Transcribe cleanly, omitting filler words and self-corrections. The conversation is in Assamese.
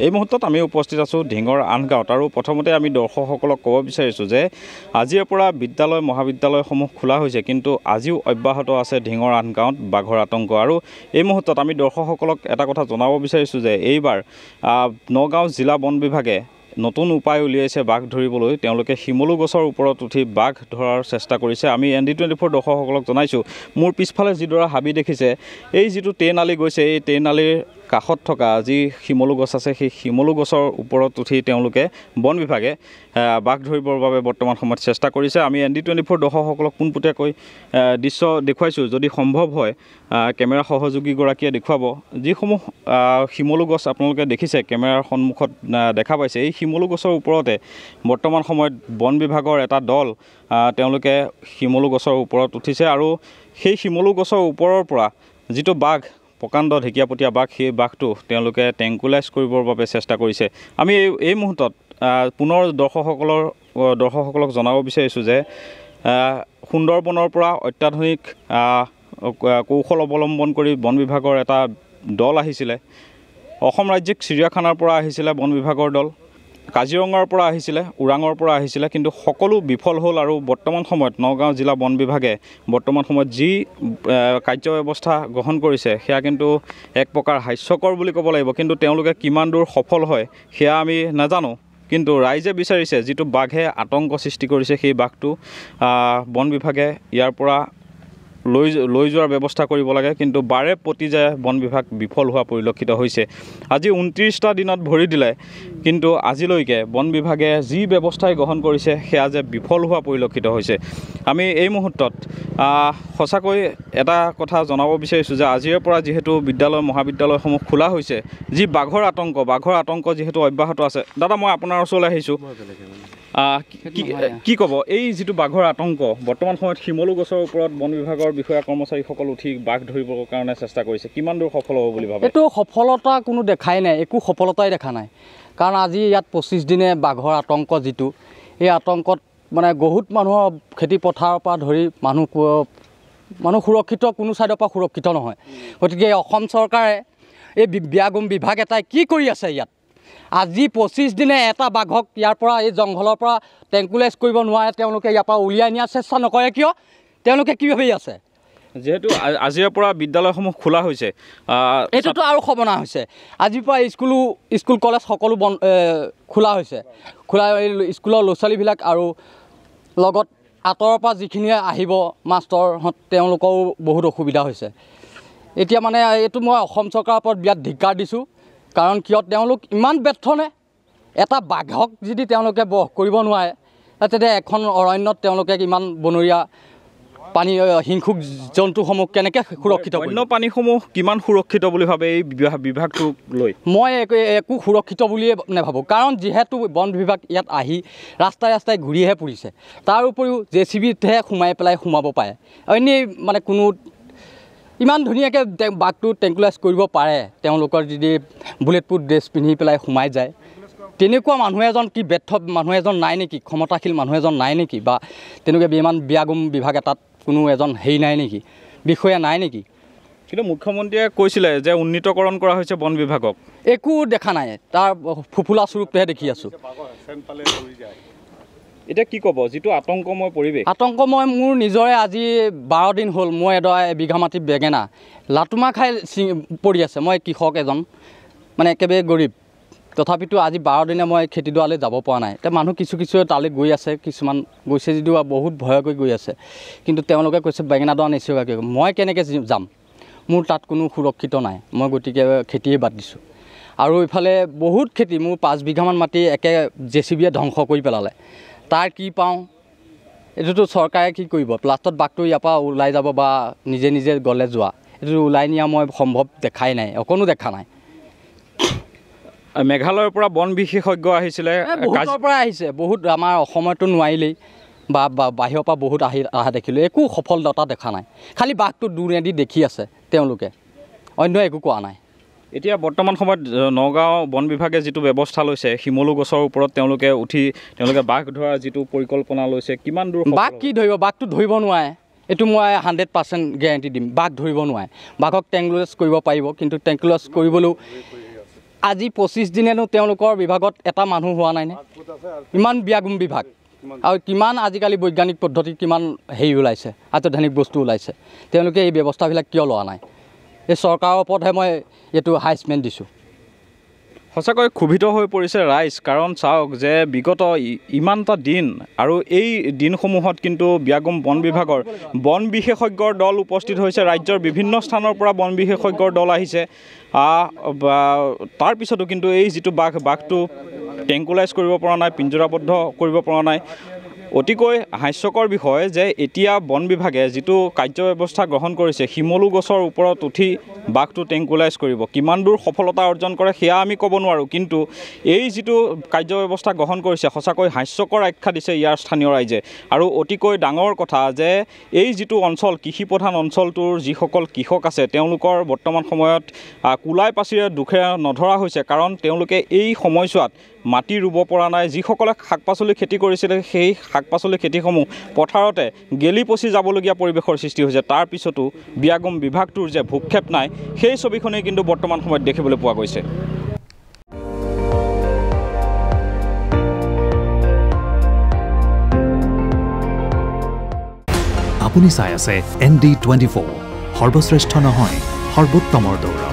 এই মুহূৰ্তত আমি উপস্থিত আছোঁ ঢিঙৰ আন গাঁৱত আৰু প্ৰথমতে আমি দৰ্শকসকলক ক'ব বিচাৰিছোঁ যে আজিৰ পৰা বিদ্যালয় মহাবিদ্যালয়সমূহ খোলা হৈছে, কিন্তু আজিও অব্যাহত আছে ঢিঙৰ আন গাঁৱত বাঘৰ আতংক। আৰু এই মুহূৰ্তত আমি দৰ্শকসকলক এটা কথা জনাব বিচাৰিছোঁ যে এইবাৰ নগাঁও জিলা বন বিভাগে নতুন উপায় উলিয়াইছে বাঘ ধৰিবলৈ। তেওঁলোকে শিমলু গছৰ ওপৰত উঠি বাঘ ধৰাৰ চেষ্টা কৰিছে। আমি ND24 দৰ্শকসকলক জনাইছোঁ, মোৰ পিছফালে যিদৰে হাবি দেখিছে, এই যিটো ট্ৰেইন আলি গৈছে, এই ট্ৰেইন আলিৰ কাষত থকা যি শিমলু গছ আছে, সেই শিমলু গছৰ ওপৰত উঠি তেওঁলোকে বন বিভাগে বাঘ ধৰিবৰ বাবে বৰ্তমান সময়ত চেষ্টা কৰিছে। আমি ND24 দৰ্শকসকলক পোনপটীয়াকৈ দৃশ্য দেখুৱাইছোঁ, যদি সম্ভৱ হয় কেমেৰা সহযোগীগৰাকীয়ে দেখুৱাব। যিসমূহ শিমলু গছ আপোনালোকে দেখিছে কেমেৰাৰ সন্মুখত দেখা পাইছে, এই শিমলু গছৰ ওপৰতে বৰ্তমান সময়ত বন বিভাগৰ এটা দল তেওঁলোকে শিমলু গছৰ ওপৰত উঠিছে আৰু সেই শিমলু গছৰ ওপৰৰ পৰা যিটো বাঘ, প্ৰকাণ্ড ঢেকীয়াপতীয়া বাঘ, সেই বাঘটো তেওঁলোকে ট্ৰেংকুলাইজ কৰিবৰ বাবে চেষ্টা কৰিছে। আমি এই মুহূৰ্তত পুনৰ দৰ্শকসকলক জনাব বিচাৰিছোঁ যে সুন্দৰবনৰ পৰা অত্যাধুনিক কৌশল অৱলম্বন কৰি বন বিভাগৰ এটা দল আহিছিলে। অসম ৰাজ্যিক চিৰিয়াখানাৰ পৰা আহিছিলে বন বিভাগৰ দল, কাজিৰঙাৰ পৰা আহিছিলে, ওৰাঙৰ পৰা আহিছিলে, কিন্তু সকলো বিফল হ'ল। আৰু বৰ্তমান সময়ত নগাঁও জিলা বন বিভাগে বৰ্তমান সময়ত যি কাৰ্যব্যৱস্থা গ্ৰহণ কৰিছে সেয়া কিন্তু এক প্ৰকাৰ হাস্যকৰ বুলি ক'ব লাগিব। কিন্তু তেওঁলোকে কিমান দূৰ সফল হয় সেয়া আমি নাজানো, কিন্তু ৰাইজে বিচাৰিছে যিটো বাঘে আতংক সৃষ্টি কৰিছে সেই বাঘটো বন বিভাগে ইয়াৰ পৰা লৈ যোৱাৰ ব্যৱস্থা কৰিব লাগে। কিন্তু বাৰে প্ৰতি যে বন বিভাগ বিফল হোৱা পৰিলক্ষিত হৈছে। আজি 29টা দিনত ভৰি দিলে, কিন্তু আজিলৈকে বন বিভাগে যি ব্যৱস্থাই গ্ৰহণ কৰিছে সেয়া যে বিফল হোৱা পৰিলক্ষিত হৈছে। আমি এই মুহূৰ্তত সঁচাকৈ এটা কথা জনাব বিচাৰিছোঁ যে আজিৰে পৰা যিহেতু বিদ্যালয় মহাবিদ্যালয়সমূহ খোলা হৈছে, যি বাঘৰ আতংক যিহেতু অব্যাহত আছে। দাদা, মই আপোনাৰ ওচৰলৈ আহিছোঁ, কি ক'ব এই যিটো বাঘৰ আতংক বৰ্তমান সময়ত শিমলু গছৰ ওপৰত বন বিভাগৰ বিষয়া কৰ্মচাৰীসকল উঠি বাঘ ধৰিবৰ কাৰণে চেষ্টা কৰিছে, কিমান দূৰ সফল হ'ব বুলি ভাবে? এইটো সফলতা কোনো দেখাই নাই, একো সফলতাই দেখা নাই। কাৰণ আজি ইয়াত 25 দিনে বাঘৰ আতংক যিটো, এই আতংকত মানে বহুত মানুহৰ খেতি পথাৰৰ পৰা ধৰি মানুহ সুৰক্ষিত, কোনো ছাইডৰ পৰা সুৰক্ষিত নহয়। গতিকে অসম চৰকাৰে এই ব্যাঘ্ৰ বিভাগ এটাই কি কৰি আছে ইয়াত? আজি 25 দিনে এটা বাঘক ইয়াৰ পৰা, এই জংঘলৰ পৰা ট্ৰেংকুলাইজ কৰিব নোৱাৰে, তেওঁলোকে ইয়াৰ পৰা উলিয়াই নিয়াৰ চেষ্টা নকৰে কিয়? তেওঁলোকে কি ভাবি আছে? যিহেতু আজিৰ পৰা বিদ্যালয়সমূহ খোলা হৈছে, এইটোতো আৰু সৰ্বনাশ হৈছে। আজিৰ পৰা স্কুল কলেজ সকলো খোলা হৈছে। স্কুলৰ ল'ৰা ছোৱালীবিলাক আৰু লগত আঁতৰৰ পৰা যিখিনি আহিব মাষ্টৰহঁত, তেওঁলোকৰো বহুত অসুবিধা হৈছে। এতিয়া মানে এইটো মই অসম চৰকাৰৰ ওপৰত বিৰাট ধিক্কাৰ দিছোঁ। কাৰণ কিয় তেওঁলোক ইমান ব্যৰ্থনে? এটা বাঘক যদি তেওঁলোকে বশ কৰিব নোৱাৰে, তেতিয়া এখন অৰণ্যত তেওঁলোকে ইমান বনৰীয়া পানী হিংসুক জন্তুসমূহ কেনেকৈ সুৰক্ষিত? বন্যপ্ৰাণীসমূহ কিমান সুৰক্ষিত বুলি ভাবে এই বিভাগটোক লৈ? মই একো সুৰক্ষিত বুলিয়ে নাভাবোঁ। কাৰণ যিহেতু বন বিভাগ ইয়াত আহি ৰাস্তাই ঘূৰিহে ফুৰিছে, তাৰ উপৰিও JCBতহে সোমাব পাৰে। এনেই মানে কোনো ইমান ধুনীয়াকৈ বাঘটো ট্ৰেংকুলাইজ কৰিব পাৰে, তেওঁলোকৰ যদি বুলেট প্ৰুফ ড্ৰেছ পিন্ধি পেলাই সোমাই যায়। তেনেকুৱা মানুহ এজন কি ব্যৰ্থ মানুহ এজন নাই নেকি? ক্ষমতাশীল মানুহ এজন নাই নেকি? বা তেনেকুৱা ইমান ব্যাঘ্ৰ বিভাগ এটাত কোনো এজন হেৰি নাই নেকি, বিষয়া নাই নেকি? কিন্তু মুখ্যমন্ত্ৰীয়ে কৈছিলে যে উন্নীতকৰণ কৰা হৈছে বন বিভাগক, একো দেখা নাই, তাৰ ফুফুলা স্বৰূপহে দেখি আছোঁ। এতিয়া কি ক'ব যিটো আতংকময় পৰিৱেশ? আতংকময় মোৰ নিজৰে আজি 12 দিন হ'ল মই এবিঘা মাটি বেঙেনা লাটুমা খাই পৰি আছে। মই কৃষক এজন, মানে একেবাৰে গৰীব, তথাপিতো আজি 12 দিনে মই খেতিডৰালৈ যাব পৰা নাই। এতিয়া মানুহ কিছু তালৈ গৈ আছে, কিছুমান গৈছে যদিও বহুত ভয়কৈ গৈ আছে। কিন্তু তেওঁলোকে কৈছে বেঙেনাডৰা নিশ্চয়কৈ, মই কেনেকৈ যাম? মোৰ তাত কোনো সুৰক্ষিত নাই, মই গতিকে খেতিয়ে বাদ দিছোঁ। আৰু ইফালে বহুত খেতি, মোৰ 5 বিঘামান মাটি একে JCBয়ে ধ্বংস কৰি পেলালে। তাৰ কি পাওঁ? এইটোতো চৰকাৰে কি কৰিব? লাষ্টত বাঘটো ইয়াৰ পৰা ওলাই যাব বা নিজে গ'লে যোৱা, এইটো ওলাই নিয়া মই সম্ভৱ দেখাই নাই, অকণো দেখা নাই। মেঘালয়ৰ পৰা বন বিশেষজ্ঞ আহিছিলে, বহুতৰ পৰা আহিছে, বহুত আমাৰ অসমতো নোৱাৰিলেই বা বাহিৰৰ পৰা বহুত অহা দেখিলোঁ, একো সফলতা দেখা নাই। খালি বাঘটো দূৰেদি দেখি আছে তেওঁলোকে, অন্য একো কোৱা নাই। এতিয়া বৰ্তমান সময়ত নগাঁও বন বিভাগে যিটো ব্যৱস্থা লৈছে, শিমলু গছৰ ওপৰত তেওঁলোকে বাঘ ধৰাৰ যিটো পৰিকল্পনা লৈছে, কিমান দূৰ? বাঘ কি ধৰিব? বাঘটো ধৰিব নোৱাৰে, এইটো মই 100% গেৰাণ্টি দিম। বাঘ ধৰিব নোৱাৰে। বাঘক ট্ৰেংকুলাইজ কৰিব পাৰিব, কিন্তু ট্ৰেংকুলাইজ কৰিবলৈও আজি 25 দিনেনো তেওঁলোকৰ বিভাগত এটা মানুহ হোৱা নাইনে ইমান ব্যাগুম বিভাগ আৰু কিমান আজিকালি বৈজ্ঞানিক পদ্ধতি কিমান হেৰি ওলাইছে অত্যাধুনিক বস্তু ওলাইছে তেওঁলোকে এই ব্যৱস্থাবিলাক কিয় লোৱা নাই এই চৰকাৰৰ ওপৰতহে মই এইটো হাইচমেণ্ট দিছোঁ সঁচাকৈ ক্ষোভিত হৈ পৰিছে ৰাইজ কাৰণ চাওক যে বিগত ইমানটা দিন আৰু এই দিনসমূহত কিন্তু ব্যাগুম বন বিভাগৰ বন বিশেষজ্ঞৰ দল উপস্থিত হৈছে ৰাজ্যৰ বিভিন্ন স্থানৰ পৰা বন বিশেষজ্ঞৰ দল আহিছে তাৰ পিছতো কিন্তু এই যিটো বাঘটো ট্ৰেংকুলাইজ কৰিব পৰা নাই পিঞ্জৰাবদ্ধ কৰিব পৰা নাই অতিকৈ হাস্যকৰ বিষয় যে এতিয়া বন বিভাগে যিটো কাৰ্যব্যৱস্থা গ্ৰহণ কৰিছে শিমলু গছৰ ওপৰত উঠি বাঘটো ট্ৰেংকুলাইজ কৰিব কিমান দূৰ সফলতা অৰ্জন কৰে সেয়া আমি ক'ব নোৱাৰোঁ কিন্তু এই যিটো কাৰ্যব্যৱস্থা গ্ৰহণ কৰিছে সঁচাকৈ হাস্যকৰ আখ্যা দিছে ইয়াৰ স্থানীয় ৰাইজে আৰু অতিকৈ ডাঙৰ কথা যে এই যিটো অঞ্চল কৃষিপ্ৰধান অঞ্চলটোৰ যিসকল কৃষক আছে তেওঁলোকৰ বৰ্তমান সময়ত কুলাই পাচিৰে দুখে নধৰা হৈছে কাৰণ তেওঁলোকে এই সময়ছোৱাত মাটি ৰুব পৰা নাই যিসকলে শাক পাচলি খেতি কৰিছিলে সেই শাক পাচলি খেতিসমূহ পথাৰতে গেলি পচি যাবলগীয়া পৰিৱেশৰ সৃষ্টি হৈছে তাৰ পিছতো ব্যাগুম বিভাগটোৰ যে ভূক্ষেপ নাই সেই ছবিখনেই কিন্তু বৰ্তমান সময়ত দেখিবলৈ পোৱা গৈছে আপুনি চাই আছে ND24 সৰ্বশ্ৰেষ্ঠ নহয় সৰ্বোত্তমৰ দৌৰ